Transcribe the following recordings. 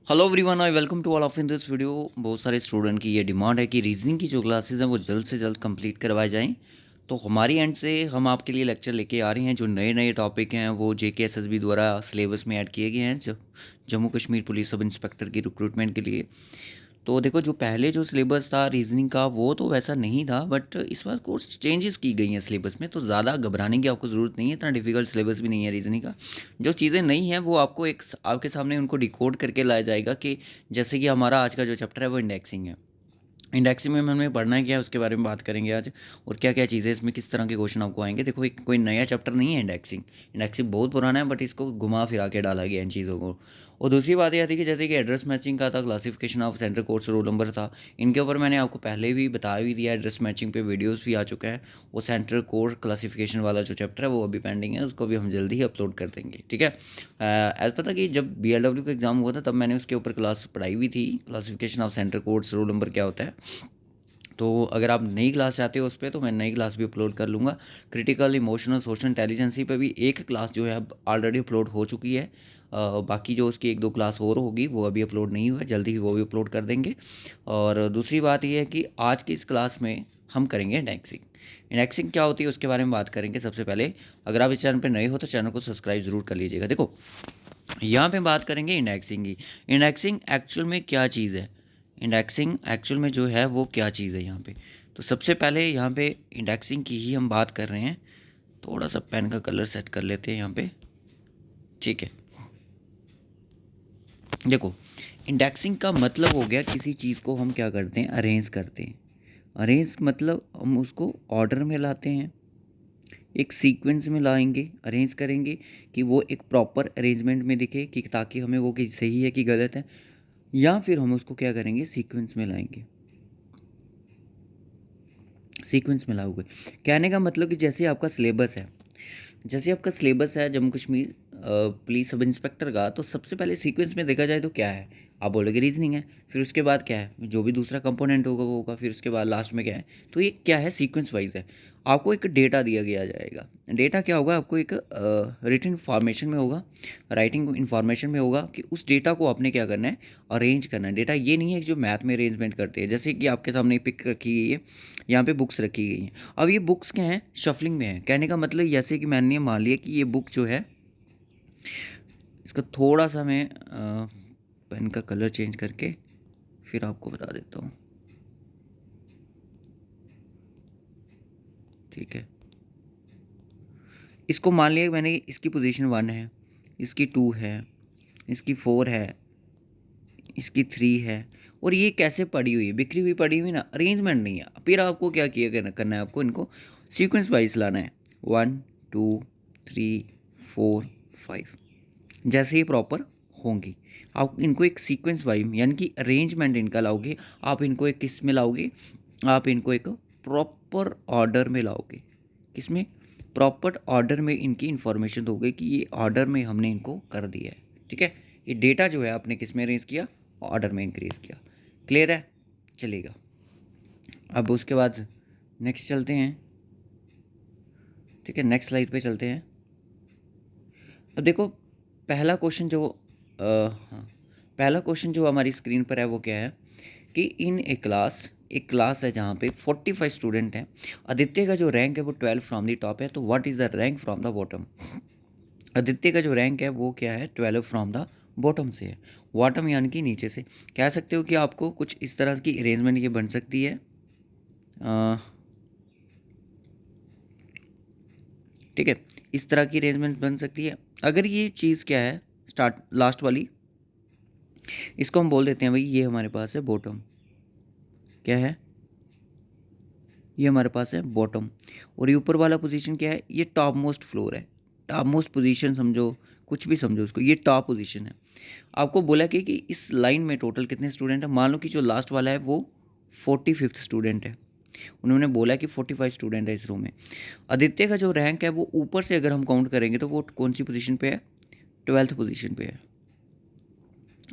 Hello everyone, I welcome to all of in this video. बहुत सारे student की ये डिमांड है कि रीजनिंग की जो क्लासेस हैं वो जल्द से जल्द कंप्लीट करवाए जाएं। तो हमारी एंड से हम आपके लिए लेक्चर लेके आ रहे हैं। जो नए नए टॉपिक हैं वो जेके एसएसबी द्वारा सिलेबस में ऐड किए गए हैं Jammu Kashmir police sub inspector की रिक्रूटमेंट के लिए। तो देखो, जो पहले जो सिलेबस था रीजनिंग का वो तो वैसा नहीं था, बट इस बार कुछ चेंजेस की गई हैं सिलेबस में। तो ज़्यादा घबराने की आपको ज़रूरत नहीं है, इतना डिफिकल्ट सिलेबस भी नहीं है रीजनिंग का। जो चीज़ें नहीं हैं वो आपको एक आपके सामने उनको डिकोड करके लाया जाएगा। कि जैसे कि हमारा आज का जो चैप्टर है वो इंडेक्सिंग है। इंडेक्सिंग में हमें पढ़ना है क्या है उसके बारे में बात करेंगे आज। और क्या क्या चीज़ें इसमें किस तरह के क्वेश्चन आपको आएंगे। देखो, एक कोई नया चैप्टर नहीं है इंडेक्सिंग। इंडेक्सिंग बहुत पुराना है, बट इसको घुमा फिरा के डाला गया इन चीज़ों को। और दूसरी बात यह थी कि जैसे कि एड्रेस मैचिंग का था, classification of centre course roll number था। इनके ऊपर मैंने आपको पहले भी बता भी दिया, एड्रेस मैचिंग पे वीडियोस भी आ चुका है। वो सेंटर कोर्स क्लासिफिकेशन वाला जो चैप्टर है वो अभी पेंडिंग है, उसको भी हम जल्दी ही अपलोड कर देंगे, ठीक है। एज पता कि जब BLW का एग्ज़ाम हुआ था तब मैंने उसके ऊपर क्लास पढ़ाई हुई थी, classification of centre course roll number क्या होता है। तो अगर आप नई क्लास चाहते हो उस पर, तो मैं नई क्लास भी अपलोड कर लूँगा। क्रिटिकल इमोशनल सोशल इंटेलिजेंसी पे भी एक क्लास जो है अब ऑलरेडी अपलोड हो चुकी है। बाकी जो उसकी एक दो क्लास और होगी वो अभी अपलोड नहीं हुआ है, जल्दी ही वो भी अपलोड कर देंगे। और दूसरी बात ये है कि आज की इस क्लास में हम करेंगे इंडेक्सिंग। इंडेक्सिंग क्या होती है उसके बारे में बात करेंगे। सबसे पहले, अगर आप इस चैनल पर नए हो तो चैनल को सब्सक्राइब ज़रूर कर लीजिएगा। देखो, यहाँ पे बात करेंगे इंडेक्सिंग की। इंडेक्सिंग एक्चुअल में क्या चीज़ है। इंडेक्सिंग एक्चुअल में जो है वो क्या चीज़ है यहाँ पे। तो सबसे पहले यहाँ पे इंडेक्सिंग की ही हम बात कर रहे हैं। थोड़ा सा पेन का कलर सेट कर लेते हैं यहाँ पे, ठीक है। देखो, इंडेक्सिंग का मतलब हो गया किसी चीज़ को हम क्या करते हैं, अरेंज करते हैं। अरेंज मतलब हम उसको ऑर्डर में लाते हैं, एक सीक्वेंस में लाएंगे, अरेंज करेंगे कि वो एक प्रॉपर अरेंजमेंट में दिखे, कि ताकि हमें वो कि सही है कि गलत है। या फिर हम उसको क्या करेंगे, सीक्वेंस में लाएंगे। सीक्वेंस में लाओगे, कहने का मतलब कि जैसे आपका सिलेबस है, जैसे आपका सिलेबस है Jammu Kashmir police sub inspector का, तो सबसे पहले सीक्वेंस में देखा जाए तो क्या है, आप बोलोगे रीजनिंग है। फिर उसके बाद क्या है, जो भी दूसरा कंपोनेंट होगा वो होगा। फिर उसके बाद लास्ट में क्या है। तो ये क्या है, सीक्वेंस वाइज है। आपको एक डेटा दिया गया जाएगा। डेटा क्या होगा, आपको एक रिटन इन्फॉर्मेशन में होगा, राइटिंग इन्फॉर्मेशन में होगा, कि उस डेटा को आपने क्या करना है, अरेंज करना है। डेटा ये नहीं है कि जो मैथ में अरेंजमेंट करते हैं, जैसे कि आपके सामने पिक रखी गई है, यहाँ पे बुक्स रखी गई हैं। अब ये बुक्स क्या हैं, शफलिंग में है। कहने का मतलब जैसे कि मैंने मान लिया कि ये बुक जो है, इसका थोड़ा सा मैं पेन का कलर चेंज करके फिर आपको बता देता हूँ, ठीक है। इसको मान लिया मैंने, इसकी पोजीशन 1 है, इसकी 2 है, इसकी 4 है, इसकी 3 है। और ये कैसे पड़ी हुई है, बिखरी हुई पड़ी हुई ना, अरेंजमेंट नहीं है। फिर आपको क्या किया करना है, आपको इनको सीक्वेंस वाइज लाना है। 1 2 3 4 5, जैसे ही प्रॉपर होंगी, आप इनको एक सीक्वेंस वाइज यानी कि अरेंजमेंट इनका लाओगे। आप इनको एक किस में लाओगे, आप इनको एक प्रॉपर ऑर्डर में लाओगे। किस में, प्रॉपर ऑर्डर में इनकी इन्फॉर्मेशन दोगे कि ये ऑर्डर में हमने इनको कर दिया है, ठीक है। ये डेटा जो है आपने किस में अरेंज किया, ऑर्डर में इंक्रीज किया। क्लियर है, चलेगा। अब उसके बाद नेक्स्ट चलते हैं, ठीक है। नेक्स्ट स्लाइड पे चलते हैं। अब देखो, पहला क्वेश्चन जो हाँ, पहला क्वेश्चन जो हमारी स्क्रीन पर है वो क्या है, कि इन ए क्लास, एक क्लास है जहाँ पे 45 स्टूडेंट हैं। आदित्य का जो रैंक है वो 12 फ्रॉम द टॉप है। तो what is the rank from the bottom. Aditya का जो रैंक है वो क्या है, 12 फ्रॉम द बॉटम से है। बॉटम यानी कि नीचे से। कह सकते हो कि आपको कुछ इस तरह की अरेंजमेंट ये बन सकती है, ठीक है। इस तरह की अरेंजमेंट बन सकती है। अगर ये चीज़ क्या है, स्टार्ट लास्ट वाली, इसको हम बोल देते हैं भाई ये हमारे पास है बॉटम। क्या है, ये हमारे पास है बॉटम। और ये ऊपर वाला पोजीशन क्या है, ये टॉप मोस्ट फ्लोर है। टॉप मोस्ट पोजीशन समझो, कुछ भी समझो उसको, ये टॉप पोजीशन है। आपको बोला कि इस लाइन में टोटल कितने स्टूडेंट हैं। मान लो कि जो लास्ट वाला है वो 45th स्टूडेंट है। उन्होंने बोला कि 45 स्टूडेंट है इस रूम में। आदित्य का जो रैंक है वो ऊपर से अगर हम काउंट करेंगे तो वो कौन सी पोजीशन पे है, 12th पोजीशन पे है।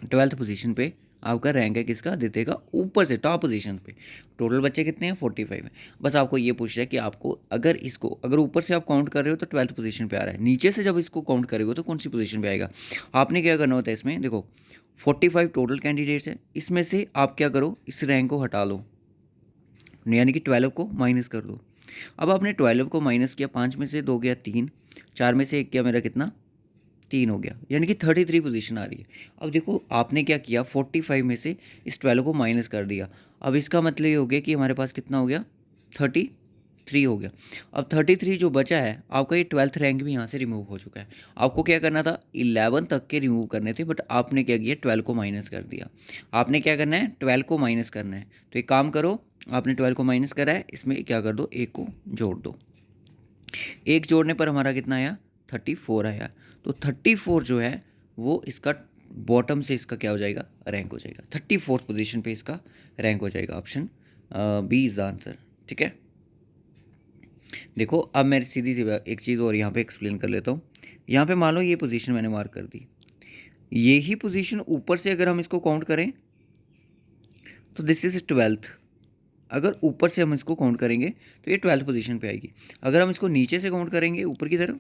12th पोजीशन पे आपका रैंक है किसका, आदित्य का, ऊपर से टॉप पोजीशन पे। टोटल बच्चे कितने हैं, 45 है। बस आपको ये पूछ रहा है कि आपको अगर ऊपर से आप काउंट कर रहे हो तो 12th पोजीशन पे आ रहा है, नीचे से जब इसको काउंट करेगा तो कौन सी पोजीशन पे आएगा। आपने क्या करना होता है इसमें, देखो 45 टोटल कैंडिडेट्स है, इसमें से आप क्या करो, इस रैंक को हटा लो, यानी कि 12 को माइनस कर दो। अब आपने 12 को माइनस किया, 5 में से 2 गया 3, 4 में से 1 गया मेरा कितना, 3 हो गया, यानी कि 33 पोजीशन आ रही है। अब देखो आपने क्या किया, 45 में से इस 12 को माइनस कर दिया। अब इसका मतलब ये हो गया कि हमारे पास कितना हो गया, 33 हो गया। अब 33 जो बचा है आपका, ये 12th रैंक भी यहाँ से रिमूव हो चुका है। आपको क्या करना था, 11 तक के रिमूव करने थे, बट आपने क्या किया, 12 को माइनस कर दिया। आपने क्या करना है, 12 को माइनस करना है, तो एक काम करो, आपने 12 को माइनस करा है, इसमें क्या कर दो, एक को जोड़ दो। एक जोड़ने पर हमारा कितना आया, 34 आया। तो 34 जो है वो इसका बॉटम से इसका क्या हो जाएगा, रैंक हो जाएगा, 34th पोजीशन पे इसका रैंक हो जाएगा। Option B is the answer. ठीक है, देखो अब मैं सीधी सी एक चीज़ और यहाँ पे एक्सप्लेन कर लेता हूँ। यहाँ पे मान लो ये पोजीशन मैंने मार्क कर दी, ये ही पोजीशन ऊपर से अगर हम इसको काउंट करें तो दिस इज 12th। अगर ऊपर से हम इसको काउंट करेंगे तो ये 12th पोजीशन पे आएगी। अगर हम इसको नीचे से काउंट करेंगे ऊपर की तरफ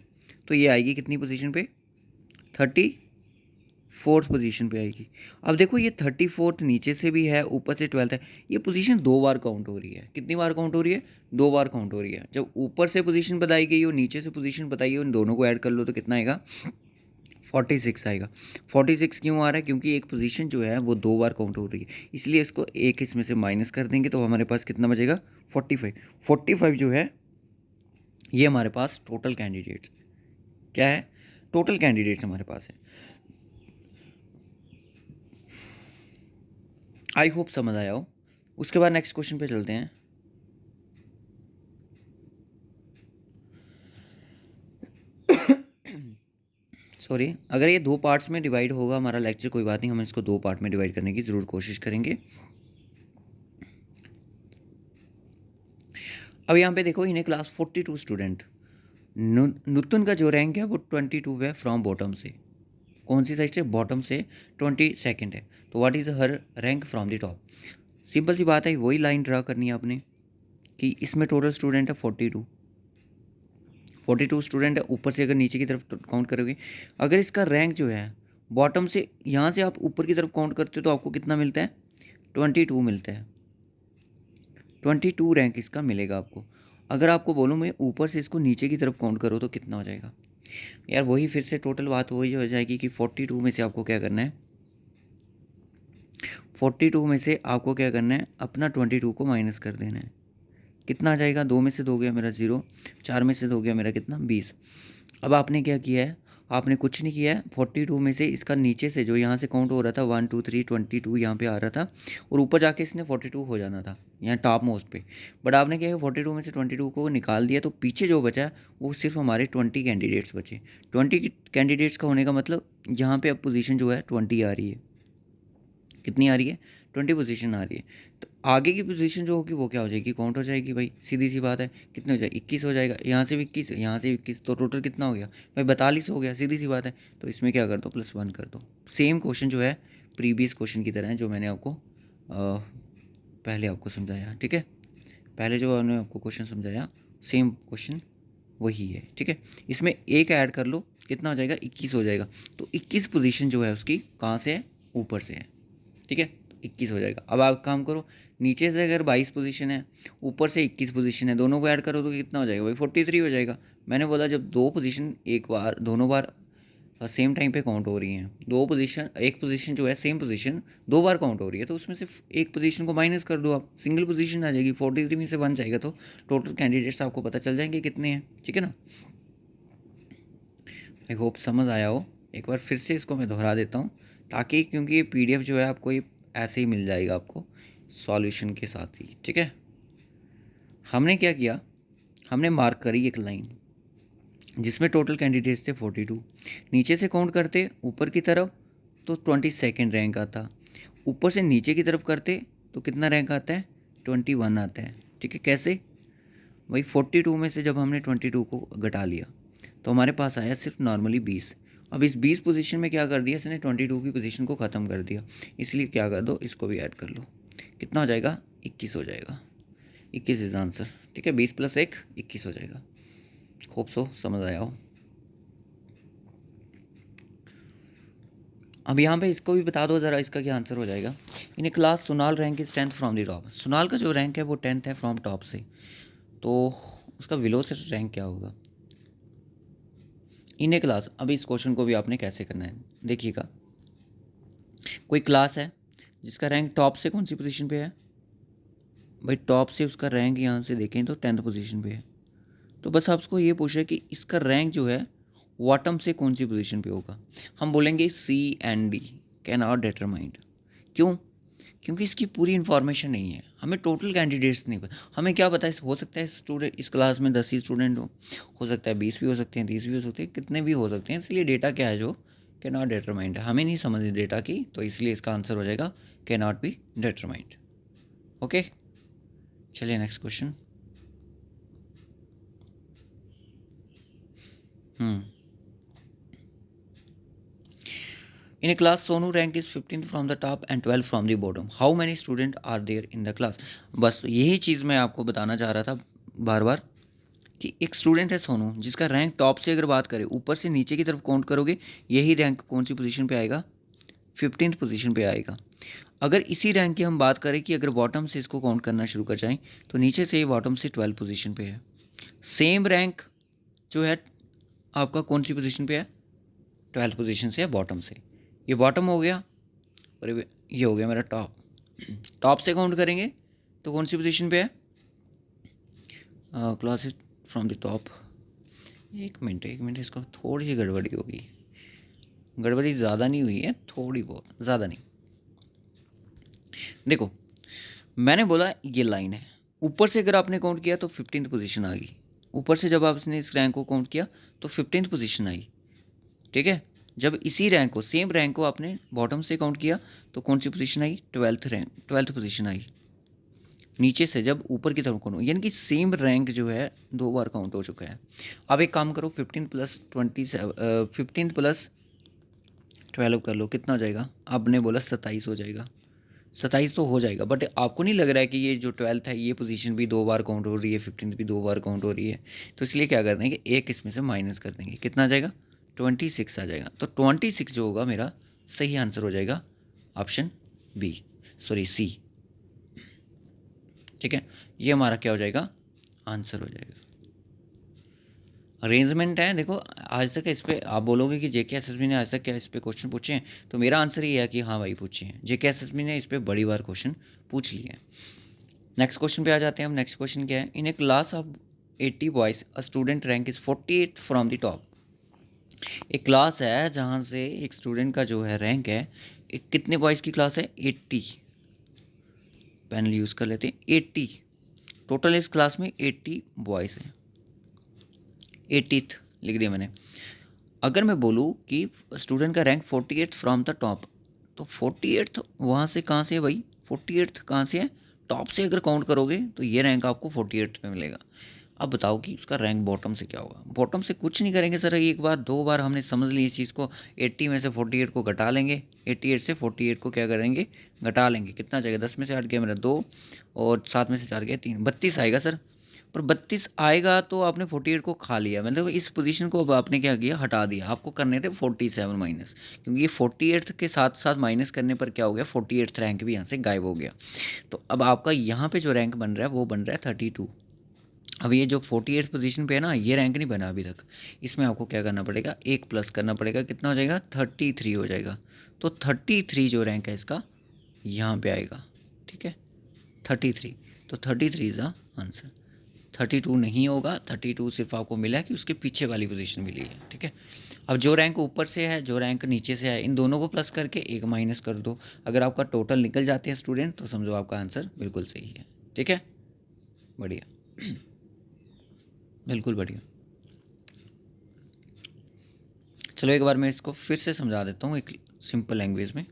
तो ये आएगी कितनी पोजीशन पे, 34th पोजीशन पे आएगी। अब देखो ये 34th नीचे से भी है, ऊपर से 12th है, ये पोजीशन 2 बार काउंट हो रही है। कितनी बार काउंट हो रही है, 2 बार काउंट हो रही है। जब ऊपर से पोजीशन बताई गई और नीचे से पोजीशन बताई गई, उन दोनों को ऐड कर लो तो कितना आएगा, 46 आएगा। 46 क्यों आ रहा है, क्योंकि एक पोजीशन जो है वो 2 बार काउंट हो रही है, इसलिए इसको एक इसमें से माइनस कर देंगे तो हमारे पास कितना बचेगा, 45। 45 जो है ये हमारे पास टोटल कैंडिडेट्स क्या है, टोटल कैंडिडेट्स हमारे पास है। आई होप समझ आया हो। उसके बाद नेक्स्ट क्वेश्चन पे चलते हैं। सॉरी, अगर ये 2 पार्ट्स में डिवाइड होगा हमारा लेक्चर, कोई बात नहीं, हम इसको 2 पार्ट में डिवाइड करने की ज़रूर कोशिश करेंगे। अब यहाँ पे देखो इन ए क्लास 42 स्टूडेंट, नुतन का जो रैंक है वो 22 है फ्रॉम बॉटम से। कौन सी साइड से, बॉटम से 22nd है। तो what is her rank from the top. Simple सी बात है, वही लाइन ड्रा करनी है आपने कि इसमें टोटल स्टूडेंट है 42 स्टूडेंट है, ऊपर से अगर नीचे की तरफ काउंट करोगे, अगर इसका रैंक जो है बॉटम से यहाँ से आप ऊपर की तरफ काउंट करते हो तो आपको कितना मिलता है, 22 मिलता है। 22 रैंक इसका मिलेगा आपको। अगर आपको बोलूँ मैं ऊपर से इसको नीचे की तरफ काउंट करो तो कितना हो जाएगा यार, वही फिर से टोटल बात वही हो जाएगी कि 42 में से आपको क्या करना है, 42 में से आपको क्या करना है, अपना 22 को माइनस कर देना है। कितना आ जाएगा, 2 में से 2 गया मेरा 0, 4 में से 2 गया मेरा कितना, 20। अब आपने क्या किया है, आपने कुछ नहीं किया है, 42 में से इसका नीचे से जो यहाँ से काउंट हो रहा था 1 2 3 22 यहाँ पे आ रहा था, और ऊपर जाके इसने 42 हो जाना था यहाँ टॉप मोस्ट पे। बट आपने क्या है, 42 में से 22 को निकाल दिया, तो पीछे जो बचा वो सिर्फ हमारे 20 कैंडिडेट्स बचे। 20 कैंडिडेट्स का होने का मतलब यहाँ पे अब पोजीशन जो है 20 आ रही है। कितनी आ रही है, 20 पोजीशन आ रही है। तो आगे की पोजीशन जो होगी वो क्या हो जाएगी, काउंट हो जाएगी भाई, सीधी सी बात है। कितने हो जाएगा, 21 हो जाएगा, यहाँ से भी 21, यहाँ से भी 21, तो टोटल कितना हो गया भाई, 42 हो गया, सीधी सी बात है। तो इसमें क्या कर दो, +1 कर दो। सेम क्वेश्चन जो है प्रीवियस क्वेश्चन की तरह है, जो मैंने आपको पहले आपको समझाया। ठीक है, पहले जो मैंने आपको क्वेश्चन समझाया सेम क्वेश्चन वही है। ठीक है, इसमें एक ऐड कर लो, कितना हो जाएगा, 21 हो जाएगा। तो 21 पोजीशन जो है उसकी कहाँ से है, ऊपर से है। ठीक है, 21 हो जाएगा। अब आप काम करो, नीचे से अगर 22 पोजीशन है, ऊपर से 21 पोजीशन है, दोनों को ऐड करो तो कितना हो जाएगा भाई, 43 हो जाएगा। मैंने बोला जब 2 पोजीशन एक बार दोनों बार सेम टाइम पे काउंट हो रही हैं, 2 पोजीशन, एक पोजीशन जो है सेम पोजीशन 2 बार काउंट हो रही है, तो उसमें से एक पोजीशन को माइनस कर दो आप, सिंगल पोजीशन आ जाएगी। 43 में से 1 जाएगा तो टोटल कैंडिडेट्स आपको पता चल जाएंगे कितने हैं। ठीक है ना, आई होप समझ आया हो। एक बार फिर से इसको मैं दोहरा देता हूँ, ताकि क्योंकि ये PDF जो है आपको ये ऐसे ही मिल जाएगा आपको सॉल्यूशन के साथ ही। ठीक है, हमने क्या किया, हमने मार्क करी एक लाइन जिसमें टोटल कैंडिडेट्स थे 42। नीचे से काउंट करते ऊपर की तरफ तो 22nd रैंक आता, ऊपर से नीचे की तरफ करते तो कितना रैंक आता है, 21 आता है। ठीक है, कैसे भाई, 42 में से जब हमने 22 को घटा लिया तो हमारे पास आया सिर्फ नॉर्मली 20, अब इस 20 पोजीशन में क्या कर दिया इसने, 22 की पोजीशन को ख़त्म कर दिया, इसलिए क्या कर दो, इसको भी ऐड कर लो। कितना हो जाएगा, 21 हो जाएगा। 21 इज आंसर। ठीक है, 20 + 1 21 हो जाएगा। खूब सो समझ आया हो। अब यहाँ पे इसको भी बता दो ज़रा, इसका क्या आंसर हो जाएगा। In a class Sonal rank is 10th from the top. Sonal का जो रैंक है वो 10th है फ्रॉम टॉप से, तो उसका विलो से रैंक क्या होगा इन ए क्लास। अब इस क्वेश्चन को भी आपने कैसे करना है, देखिएगा। कोई क्लास है जिसका रैंक टॉप से कौन सी पोजीशन पे है भाई, टॉप से उसका रैंक यहाँ से देखें तो 10th पोजीशन पे है। तो बस आपको ये पूछ रहे कि इसका रैंक जो है बॉटम से कौन सी पोजीशन पे होगा। हम बोलेंगे C&D कैन नॉट डिटरमाइंड। क्यों, क्योंकि इसकी पूरी इन्फॉर्मेशन नहीं है, हमें टोटल कैंडिडेट्स नहीं पता। हमें क्या पता है, हो सकता है स्टूडेंट इस क्लास में 10 ही स्टूडेंट हो सकता है 20 भी हो सकते हैं, 30 भी हो सकते हैं, कितने भी हो सकते हैं। इसलिए डेटा क्या है जो कैन नॉट डिटरमाइंड है, हमें नहीं समझ डेटा की, तो इसलिए इसका आंसर हो जाएगा can not be determined. Okay, चलिए next question. In a class, Sonu rank is 15th from the top and 12 from the bottom. How many students are there in the class? बस यही चीज़ मैं आपको बताना चाह रहा था बार बार कि एक स्टूडेंट है सोनू जिसका रैंक टॉप से अगर बात करें, ऊपर से नीचे की तरफ काउंट करोगे, यही रैंक कौन सी पोजीशन पे आएगा, 15th पोजीशन पे आएगा। अगर इसी रैंक की हम बात करें कि अगर बॉटम से इसको काउंट करना शुरू कर जाएं, तो नीचे से बॉटम से 12 पोजीशन पे है। सेम रैंक जो है आपका कौन सी पोजीशन पे है, 12th पोजीशन से है बॉटम से। ये बॉटम हो गया और ये हो गया मेरा टॉप। टॉप से काउंट करेंगे तो कौन सी पोजीशन पे है, क्लास फ्रॉम द टॉप। एक मिनट, इसको थोड़ी सी गड़बड़ी होगी, गड़बड़ी ज़्यादा नहीं हुई है, थोड़ी बहुत, ज़्यादा नहीं। देखो मैंने बोला ये लाइन है, ऊपर से अगर आपने काउंट किया तो 15th पोजीशन आ गई। ऊपर से जब आपने इस रैंक को काउंट किया तो 15th पोजीशन आई। ठीक है, जब इसी रैंक को, सेम रैंक को आपने बॉटम से काउंट किया तो कौन सी पोजीशन आई, 12th रैंक, 12th पोजीशन आई। नीचे से जब ऊपर की तरफ काउंट, यानी कि सेम रैंक जो है 2 बार काउंट हो चुका है। अब एक काम करो, 15 + 12 कर लो, कितना हो जाएगा, आपने बोला 27 हो जाएगा। 27 तो हो जाएगा, बट आपको नहीं लग रहा है कि ये जो 12th है ये पोजीशन भी 2 बार काउंट हो रही है, 15th भी 2 बार काउंट हो रही है। तो इसलिए क्या कर देंगे, एक इसमें से माइनस कर देंगे, कितना आ जाएगा, 26 आ जाएगा। तो 26 जो होगा मेरा सही आंसर हो जाएगा ऑप्शन बी, सॉरी सी। ठीक है, ये हमारा क्या हो जाएगा, आंसर हो जाएगा। अरेंजमेंट है, देखो आज तक इस पर आप बोलोगे कि JK SSB ने आज तक क्या इस पर क्वेश्चन पूछे हैं, तो मेरा आंसर ये है कि हाँ भाई पूछे हैं। JK SSB ने इस पर बड़ी बार क्वेश्चन पूछ लिए हैं। नेक्स्ट क्वेश्चन पे आ जाते हैं हम। नेक्स्ट क्वेश्चन क्या है, in a class of 80 boys a student rank is 48 from the top. एक क्लास है जहाँ से एक स्टूडेंट का जो है रैंक है, एक कितने बॉयज़ की क्लास है, 80, पैनल यूज़ कर लेते हैं, 80 टोटल इस क्लास में 80 बॉयज़ हैं, 80th लिख दिया मैंने। अगर मैं बोलूँ कि स्टूडेंट का रैंक 48 फ्रॉम द टॉप, तो 48th वहाँ से कहाँ से है भाई, 48th कहाँ से है, टॉप से अगर काउंट करोगे तो ये रैंक आपको 48 पे मिलेगा। अब बताओ कि उसका रैंक बॉटम से क्या होगा। बॉटम से कुछ नहीं करेंगे सर, एक बार 2 बार हमने समझ ली इस चीज़ को। 80 में से 48 को घटा लेंगे, 88 से 48 को क्या करेंगे, घटा लेंगे, कितना जाएगा, 10 में से 8 गया मेरा 2 और 7 में से 4 गया 3, 32 आएगा सर। पर 32 आएगा तो आपने 48 को खा लिया, मतलब इस पोजीशन को अब आपने क्या किया, हटा दिया। आपको करने थे 47 माइनस, क्योंकि ये 48th के साथ साथ माइनस करने पर क्या हो गया, 48th रैंक भी यहाँ से गायब हो गया। तो अब आपका यहाँ पे जो रैंक बन रहा है वो बन रहा है 32। अब ये जो 48th पोजीशन पे है ना, ये रैंक नहीं बना अभी तक, इसमें आपको क्या करना पड़ेगा, एक प्लस करना पड़ेगा, कितना हो जाएगा, 33 हो जाएगा। तो 33 जो रैंक है इसका यहाँ पे आएगा। ठीक है, 33, तो 33 इज़ द आंसर। 32 नहीं होगा, 32 सिर्फ आपको मिला है कि उसके पीछे वाली पोजीशन मिली है। ठीक है, अब जो रैंक ऊपर से है, जो रैंक नीचे से है, इन दोनों को प्लस करके एक माइनस कर दो। अगर आपका टोटल निकल जाते हैं स्टूडेंट, तो समझो आपका आंसर बिल्कुल सही है। ठीक है, बढ़िया, बिल्कुल बढ़िया। चलो एक बार मैं इसको फिर से समझा देता हूँ एक सिंपल लैंग्वेज में।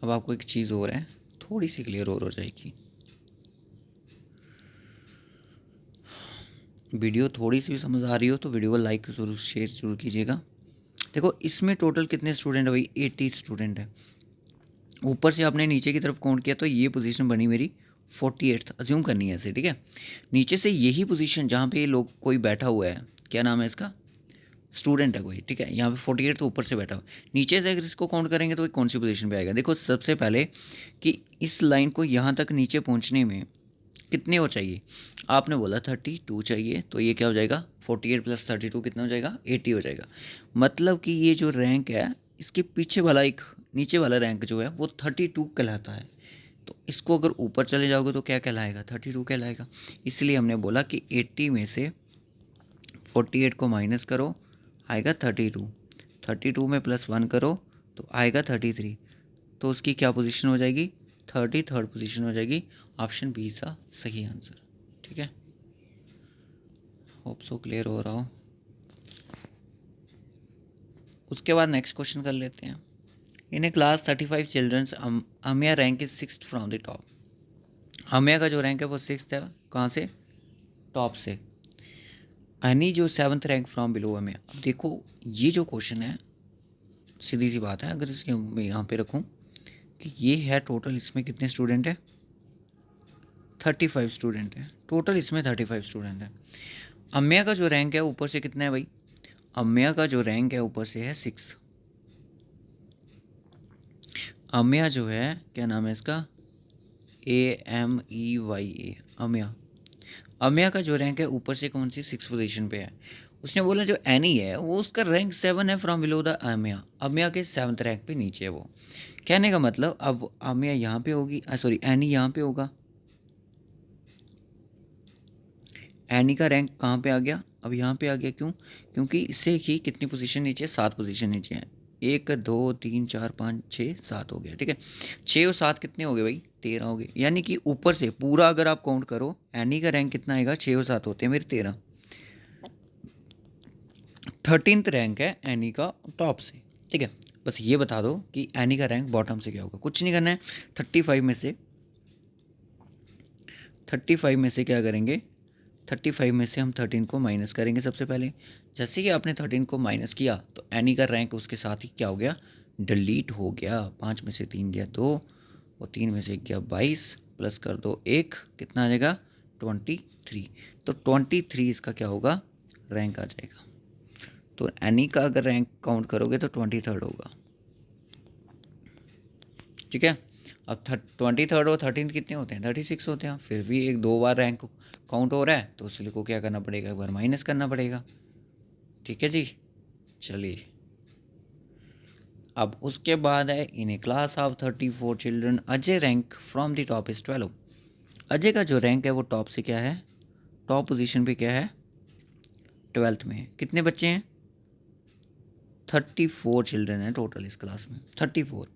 अब आपको एक चीज़ और है, थोड़ी सी क्लियर और हो जाएगी। वीडियो थोड़ी सी भी समझ आ रही हो तो वीडियो को लाइक जरूर शेयर जरूर कीजिएगा। देखो इसमें टोटल कितने स्टूडेंट है भाई, 80 स्टूडेंट है। ऊपर से आपने नीचे की तरफ काउंट किया तो ये पोजीशन बनी मेरी 48th, अज्यूम करनी है ऐसे, ठीक है। नीचे से यही पोजीशन जहाँ पे ये लोग कोई बैठा हुआ है, क्या नाम है इसका, स्टूडेंट है कोई, ठीक है। यहाँ पे 48 तो ऊपर से बैठा हुआ, नीचे से अगर इसको काउंट करेंगे तो ये कौन सी पोजीशन पे आएगा। देखो सबसे पहले कि इस लाइन को यहाँ तक नीचे पहुँचने में कितने हो चाहिए, आपने बोला 32 चाहिए, तो ये क्या हो जाएगा 48 प्लस 32 कितना हो जाएगा 80 हो जाएगा। मतलब कि ये जो रैंक है इसके पीछे वाला एक नीचे वाला रैंक जो है वो 32 कहलाता है। तो इसको अगर ऊपर चले जाओगे तो क्या कहलाएगा, 32 कहलाएगा। इसलिए हमने बोला कि 80 में से 48 को माइनस करो, आएगा 32, 32 में +1 करो तो आएगा 33, तो उसकी क्या पोजीशन हो जाएगी, 33rd पोजीशन हो जाएगी। ऑप्शन बी का सही आंसर, ठीक है। होप सो क्लियर हो रहा हो। उसके बाद नेक्स्ट क्वेश्चन कर लेते हैं। In a class 35 childrens, Amiya rank is 6th from the top. Amiya का जो रैंक है वो 6th है, कहाँ से, टॉप से। एनी जो 7th रैंक फ्रॉम बिलो अमिया। अब देखो ये जो क्वेश्चन है सीधी सी बात है, अगर इसके मैं यहाँ पे रखूँ कि ये है टोटल, इसमें कितने स्टूडेंट है, 35 स्टूडेंट है टोटल, इसमें 35 स्टूडेंट है। अम्या का जो रैंक है ऊपर से कितना है भाई, अम्या का जो रैंक है ऊपर से है 6th। अम्या जो है क्या नाम है इसका, AMEYA, अम्या। अम्या का जो रैंक है ऊपर से कौन सी 6th पोजीशन पे है। उसने बोला जो एनी है वो उसका रैंक 7 है from below the Amya, Amya के 7th रैंक पे नीचे है वो। कहने का मतलब अब अम्या यहाँ पे होगी, सॉरी एनी यहाँ पे होगा। एनी का रैंक कहाँ पे आ गया, अब यहाँ पे आ गया, क्यों, क्योंकि इससे ही कितनी पोजीशन नीचे, 7 पोजीशन नीचे है। 1 2 3 4 5 6 7 हो गया, ठीक है। 6 और 7 कितने हो गए भाई, 13 हो गए। यानी कि ऊपर से पूरा अगर आप काउंट करो एनी का रैंक कितना आएगा, 6 और 7 होते हैं मेरे 13, 13th रैंक है एनी का टॉप से, ठीक है। बस ये बता दो कि एनी का रैंक बॉटम से क्या होगा, कुछ नहीं करना है। 35 में से 35 में से क्या करेंगे, 35 में से हम 13 को माइनस करेंगे सबसे पहले। जैसे कि आपने 13 को माइनस किया तो एनी का रैंक उसके साथ ही क्या हो गया, डिलीट हो गया। 5 में से 3 गया 2 और 3 में से 1 गया 22, प्लस कर दो 1, कितना आ जाएगा 23। तो 23 इसका क्या होगा, रैंक आ जाएगा। तो एनी का अगर रैंक काउंट करोगे तो 23rd होगा, ठीक है। अब 23rd और 13th कितने होते हैं, 36 होते हैं। फिर भी एक 2 बार रैंक काउंट हो रहा है तो उसलिए को क्या करना पड़ेगा, एक बार माइनस करना पड़ेगा, ठीक है जी। चलिए अब उसके बाद है in a class of 34 children Ajay rank from the top is 12। Ajay का जो रैंक है वो टॉप से क्या है, टॉप पोजीशन पे क्या है, 12th में है। कितने बच्चे हैं, 34 चिल्ड्रन है टोटल इस क्लास में, 34।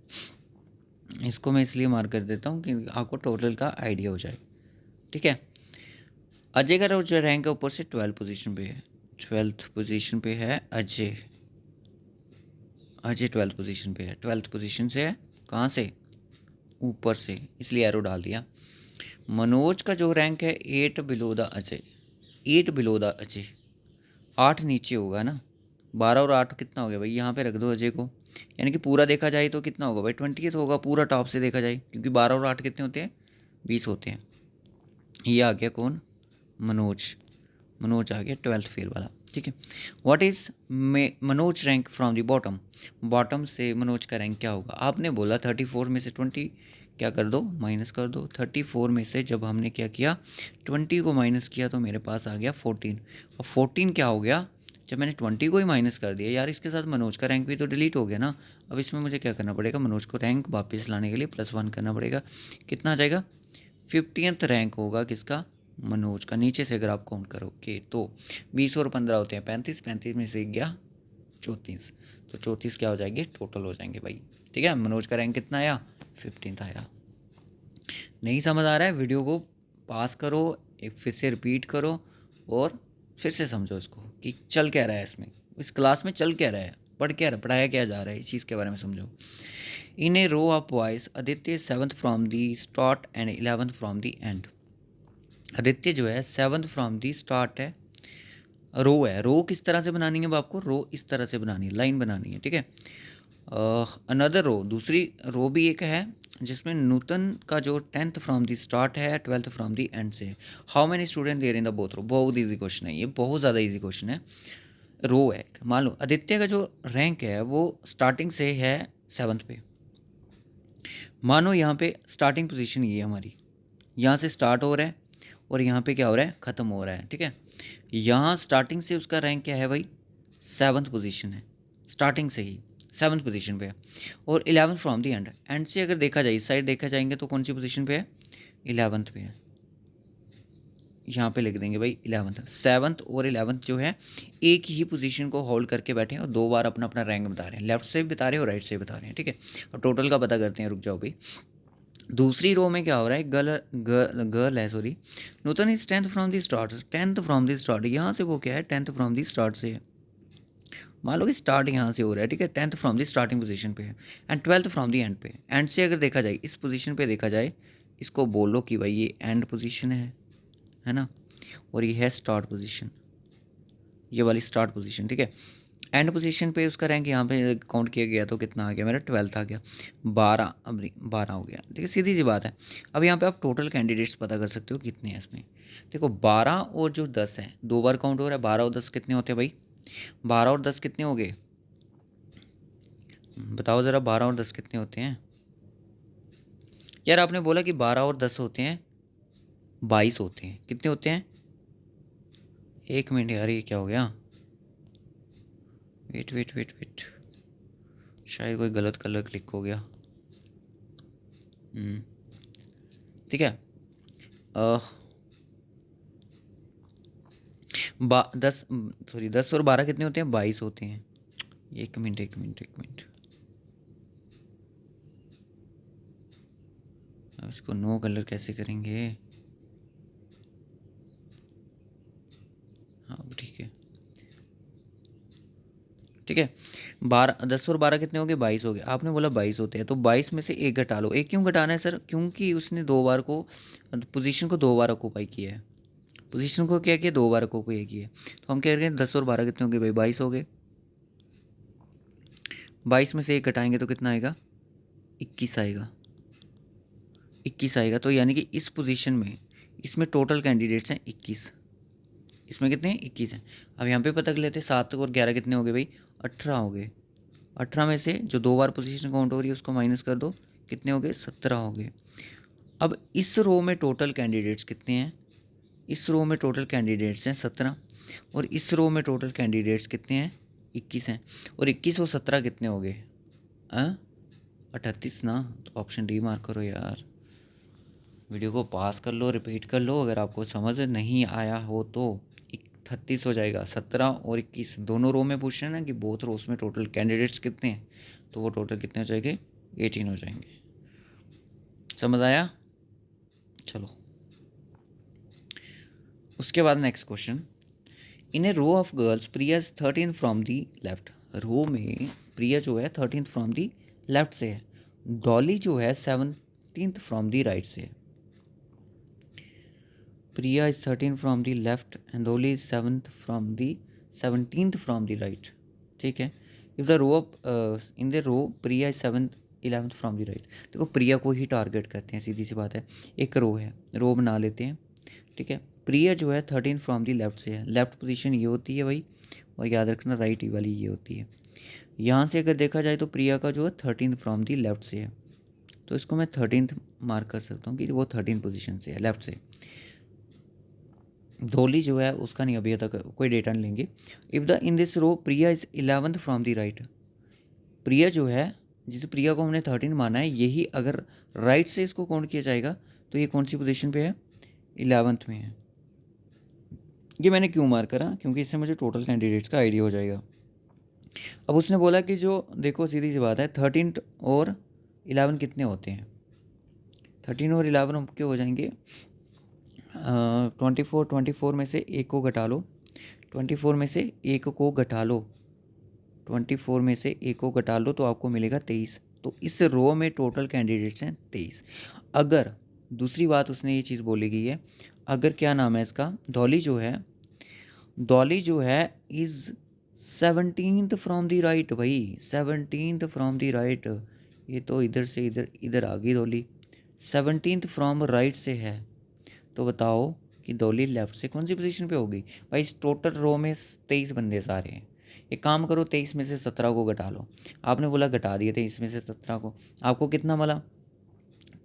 इसको मैं इसलिए मार्क कर देता हूँ कि आपको टोटल का आइडिया हो जाए, ठीक है। अजय का जो रैंक है ऊपर से 12 पोजीशन पे है, 12th पोजीशन पे है अजय। अजय 12th पोजीशन पे है, 12th पोजीशन से है, कहाँ से, ऊपर से, इसलिए एरो डाल दिया। मनोज का जो रैंक है 8 below the Ajay, 8 below the Ajay, 8 नीचे होगा ना। 12 और 8 कितना हो गया भाई, यहाँ पे रख दो अजय को। यानी कि पूरा देखा जाए तो कितना होगा भाई, 20th होगा पूरा टॉप से देखा जाए, क्योंकि 12 और 8 कितने होते हैं, 20 होते हैं। ये आ गया कौन, मनोज। मनोज आ गया 12th फेल वाला, ठीक है। What is Manoj rank from the bottom, bottom से मनोज का रैंक क्या होगा। आपने बोला 34 में से 20 क्या कर दो, माइनस कर दो। 34 में से जब हमने क्या किया, 20 को माइनस किया तो मेरे पास आ गया 14। और 14 क्या हो गया, जब मैंने 20 को ही माइनस कर दिया यार, इसके साथ मनोज का रैंक भी तो डिलीट हो गया ना। अब इसमें मुझे क्या करना पड़ेगा, मनोज को रैंक वापस लाने के लिए +1 करना पड़ेगा। कितना आ जाएगा, 50th रैंक होगा किसका, मनोज का। नीचे से अगर आप काउंट करोगे तो 20 और 15 होते हैं 35, 35 में से गया 34, तो 34 क्या हो जाएंगे, टोटल हो जाएंगे भाई, ठीक है। मनोज का रैंक कितना आया, 15th आया। नहीं समझ आ रहा है, वीडियो को पास करो, एक फिर से रिपीट करो और फिर से समझो इसको कि चल क्या रहा है इसमें, इस क्लास में चल क्या रहा है, पढ़ाया क्या जा रहा है, इस चीज़ के बारे में समझो। In a row of boys Aditya 7th from the start and 11th from the end. Aditya जो है 7th फ्रॉम दी स्टार्ट है रो है, रो किस तरह से बनानी है, अब आपको रो इस तरह से बनानी है, लाइन बनानी है, ठीक है। अनदर रो, दूसरी रो भी एक है जिसमें नूतन का जो 10th फ्रॉम दी स्टार्ट है, 12th फ्रॉम दी एंड से। How many student there in the both row, बहुत ईजी क्वेश्चन है ये, बहुत ज़्यादा ईजी क्वेश्चन है। रो है, मान लो आदित्य का जो रैंक है वो स्टार्टिंग से है 7th पे। मानो यहाँ पे स्टार्टिंग पोजीशन ये है हमारी, यहाँ से स्टार्ट हो रहा है और यहाँ पे क्या हो रहा है, ख़त्म हो रहा है, ठीक है। यहाँ स्टार्टिंग से उसका रैंक क्या है भाई, 7th पोजीशन है, स्टार्टिंग से ही 7th पोजीशन पे है। और 11th from the and, and से अगर देखा जाए इस साइड देखा जाएंगे तो कौन सी पोजीशन पे है, 11th पे है। यहाँ पे लिख देंगे भाई 11th, 7th और 11th जो है एक ही पोजीशन को होल्ड करके बैठे हैं और दो बार अपना अपना रैंक बता रहे हैं, लेफ्ट से भी बता रहे हैं और राइट से भी बता रहे हैं, ठीक है। और टोटल का पता करते हैं, रुक जाओ भाई। दूसरी रो में क्या हो रहा है, गर्ल है sorry, Nutan is 10th from the start, 10th from the start, यहाँ से वो क्या है 10th फ्रॉम दी स्टार्ट से है। मान लो कि स्टार्ट यहाँ से हो रहा है, ठीक है, 10th from the starting position पे है and 12th from the and पे। एंड से अगर देखा जाए इस पोजीशन पे देखा जाए, इसको बोलो कि भाई ये एंड पोजीशन है ना, और ये है स्टार्ट पोजीशन, ये वाली स्टार्ट पोजीशन, ठीक है। एंड पोजीशन पे उसका रैंक यहाँ पे काउंट किया गया तो कितना आ गया मेरा, 12th आ गया, 12, अब 12 हो गया, देखिए सीधी सी बात है। अब यहाँ पे आप टोटल कैंडिडेट्स पता कर सकते हो कितने हैं इसमें। देखो 12 और जो 10 है दो बार काउंट हो रहा है, 12 और 10 कितने होते हैं भाई, 12 और 10 कितने हो गए, बताओ ज़रा, 12 और 10 कितने होते हैं। यार आपने बोला कि 12 और 10 होते हैं 22 होते हैं, कितने होते हैं, एक मिनट यार, ये क्या हो गया, वेट वेट वेट वेट, शायद कोई गलत कलर क्लिक हो गया। ठीक है। अ, 10 सॉरी 10 और 12 कितने होते हैं, 22 होते हैं। एक मिनट एक मिनट एक मिनट, अब इसको नो कलर कैसे करेंगे, हाँ ठीक है ठीक है। 12 10 और 12 कितने हो गए, 22 हो गए। आपने बोला 22 होते हैं तो 22 में से एक घटा लो। एक क्यों घटाना है सर, क्योंकि उसने दो बार को पोजीशन को दो बार ऑक्यूपाई किया है, पोजीशन को क्या किया, दो बार ऑक्यूपाई किया है। तो हम कह रहे हैं 10 और 12 कितने हो गए भाई, 22 हो गए। 22 में से एक घटाएंगे तो कितना आएगा, 21 आएगा, 21 आएगा। तो यानी कि इस पोजीशन में इसमें टोटल कैंडिडेट्स हैं 21, इसमें कितने हैं 21 हैं। अब यहाँ पे पता कर लेते हैं, 7 और 11 कितने हो गए भाई, 18 हो गए। 18 में से जो दो बार पोजीशन काउंट हो रही है उसको माइनस कर दो, कितने हो गए, 17 हो गए। अब इस रो में टोटल कैंडिडेट्स कितने हैं, इस रो में टोटल कैंडिडेट्स हैं 17, और इस रो में टोटल कैंडिडेट्स कितने हैं, 21 हैं। और 21 और 17 कितने हो गए, 38 ना। तो ऑप्शन डी मार्क करो यार, वीडियो को पास कर लो, रिपीट कर लो, अगर आपको समझ नहीं आया हो तो। 38 हो जाएगा, 17 और 21 दोनों रो में पूछ रहे हैं ना कि बोथ रोज में टोटल कैंडिडेट्स कितने हैं, तो वो टोटल कितने हो जाएंगे, 18 हो जाएंगे। समझ आया, चलो उसके बाद next question. In a row of girls Priya is 13 from the left, row में प्रिया जो है 13th फ्रॉम दी लेफ्ट से है, डॉली जो है 17th फ्रॉम दी राइट से है। Priya is 13 from the left and Dolly is 7th from the 17th from the right, ठीक है। If the row of in the row Priya is 7th 11th from the right, देखो प्रिया को ही टारगेट करते हैं, सीधी सी बात है। एक रो है, रो बना लेते हैं, ठीक है। प्रिया जो है 13 फ्रॉम दी लेफ्ट से है, लेफ्ट पोजीशन ये होती है भाई, और याद रखना राइट वाली ये होती है। यहाँ से अगर देखा जाए तो प्रिया का जो है 13 फ्रॉम दी लेफ्ट से है, तो इसको मैं 13th मार्क कर सकता हूँ कि वो 13 पोजीशन से है, लेफ्ट से। धोली जो है उसका नहीं, अभी तक कोई डेटा नहीं लेंगे। If the in this row Priya is 11th from the right, Priya जो है, जिसे प्रिया को हमने 13 माना है, यही अगर राइट से इसको काउंट किया जाएगा तो ये कौन सी पोजीशन पे है, 11th में है। ये मैंने क्यों मार्क करा, क्योंकि इससे मुझे टोटल कैंडिडेट्स का आइडिया हो जाएगा। अब उसने बोला कि जो देखो सीधी सी बात है, 13 और 11 कितने होते हैं, 13 और 11 हम क्यों हो जाएंगे, 24 में से एक को घटा लो, 24 में से एक को घटा लो, 24 में से एक को घटा लो तो आपको मिलेगा 23। तो इस रो में टोटल कैंडिडेट्स हैं 23। अगर दूसरी बात उसने ये चीज़ बोली गई है, अगर क्या नाम है इसका, डॉली जो है डॉली जो है is 17th from the right भाई, 17th फ्रॉम द राइट। ये तो इधर से इधर इधर आ गई डॉली, 17th फ्रॉम राइट से है। तो बताओ कि डॉली लेफ्ट से कौन सी पोजीशन पे होगी भाई। इस टोटल रो में 23 बंदे सारे हैं। एक काम करो, 23 में से 17 को घटा लो। आपने बोला घटा दिए 23 में से 17 को, आपको कितना मिला?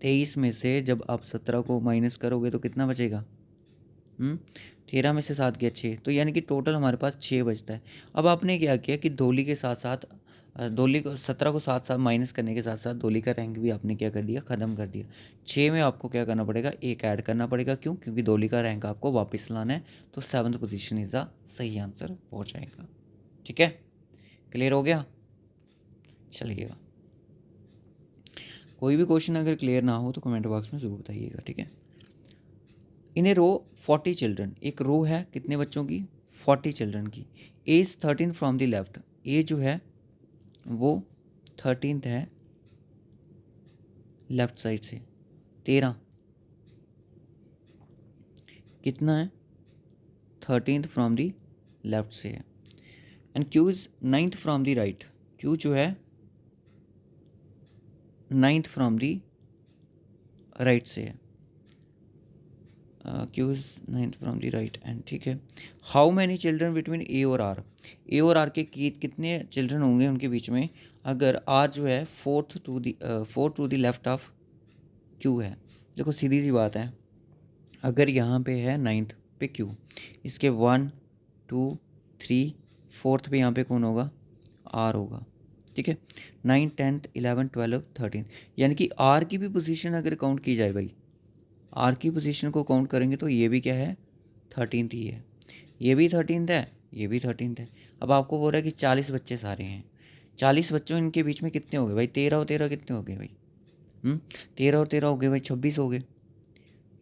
23 में से जब आप 17 को माइनस करोगे तो कितना बचेगा? 13 में से 7 गया 6, तो यानी कि टोटल हमारे पास 6 बचता है। अब आपने क्या किया कि डोली के साथ साथ डोली को 17 को साथ साथ माइनस करने के साथ साथ डोली का रैंक भी आपने क्या कर दिया, ख़त्म कर दिया। 6 में आपको क्या करना पड़ेगा, एक ऐड करना पड़ेगा। क्यों? क्योंकि डोली का रैंक आपको वापस लाना है। तो 7th पोजीशन इज़ द सही आंसर हो जाएगा। ठीक है, क्लियर हो गया? चलिएगा, कोई भी क्वेश्चन अगर क्लियर ना हो तो कमेंट बॉक्स में ज़रूर बताइएगा। ठीक है। इन ए रो 40 चिल्ड्रन, एक रो है कितने बच्चों की? 40 चिल्ड्रन की। एज 13 फ्रॉम द लेफ्ट, ए जो है वो 13th है लेफ्ट साइड से। 13 कितना है? 13th फ्रॉम द लेफ्ट से है। And Q is 9th from the right, Q जो है 9th फ्रॉम द राइट से है। Q is 9th from the right and, ठीक है। हाउ मैनी चिल्ड्रन बिटवीन ए और आर, ए और आर के कितने चिल्ड्रन होंगे उनके बीच में, अगर आर जो है fourth to the left of Q है। देखो सीधी सी बात है, अगर यहाँ पे है 9th पे क्यू, इसके 1 2 3 4th पे यहाँ पे कौन होगा? आर होगा। ठीक है, 9 10th 11 12 13, यानी कि आर की भी पोजीशन अगर काउंट की जाए भाई, आर की पोजीशन को काउंट करेंगे तो ये भी क्या है? 13th ही है। ये भी 13th है, ये भी 13th है। अब आपको बोल रहा है कि 40 बच्चे सारे हैं, 40 बच्चों इनके बीच में कितने हो गए भाई? 13 और 13 कितने हो गए भाई? 13 और 13 हो गए भाई, 26 हो गए।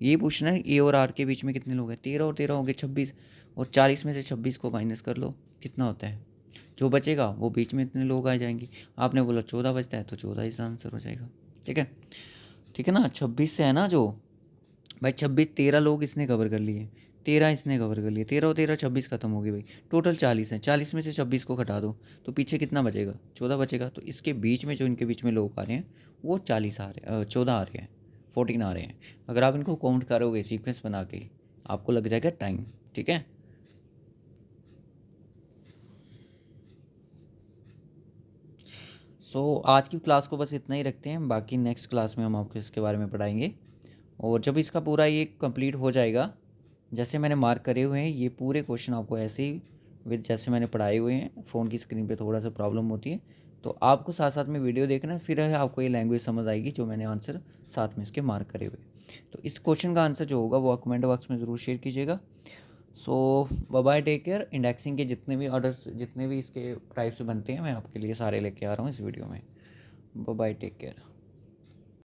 ये पूछना है ए और आर के बीच में कितने लोग हैं? 13 और 13 हो गए 26, और 40 में से 26 को माइनस कर लो, कितना होता है? जो बचेगा वो बीच में इतने लोग आ जाएंगे। आपने बोला 14 बचता है, तो 14 इसका आंसर हो जाएगा। ठीक है, ठीक है ना। 26 से है ना जो भाई, 26 13 लोग इसने कवर कर लिए, 13 इसने कवर कर लिए, 13 और 13 26 खत्म हो गई भाई। टोटल 40 है, 40 में से 26 को घटा दो तो पीछे कितना बचेगा? 14 बचेगा। तो इसके बीच में जो इनके बीच में लोग आ रहे हैं वो 40 आ रहे हैं, 14 आ रहे हैं, 14 आ रहे हैं। अगर आप इनको काउंट करोगे सीक्वेंस बना के, आपको लग जाएगा टाइम। ठीक है, आज की क्लास को बस इतना ही रखते हैं, बाकी नेक्स्ट क्लास में हम आपको इसके बारे में पढ़ाएंगे। और जब इसका पूरा ये कंप्लीट हो जाएगा, जैसे मैंने मार्क करे हुए हैं ये पूरे क्वेश्चन आपको ऐसे ही विद जैसे मैंने पढ़ाए हुए हैं, फ़ोन की स्क्रीन पे थोड़ा सा प्रॉब्लम होती है, तो आपको साथ साथ में वीडियो देखना, फिर आपको ये लैंग्वेज समझ आएगी जो मैंने आंसर साथ में इसके मार्क करे हुए। तो इस क्वेश्चन का आंसर जो होगा वो कमेंट बॉक्स में ज़रूर शेयर कीजिएगा। सो बाय टेक केयर। इंडेक्सिंग के जितने भी ऑर्डर्स, जितने भी इसके टाइप्स बनते हैं, मैं आपके लिए सारे लेके आ रहा हूँ इस वीडियो में। Bye take care.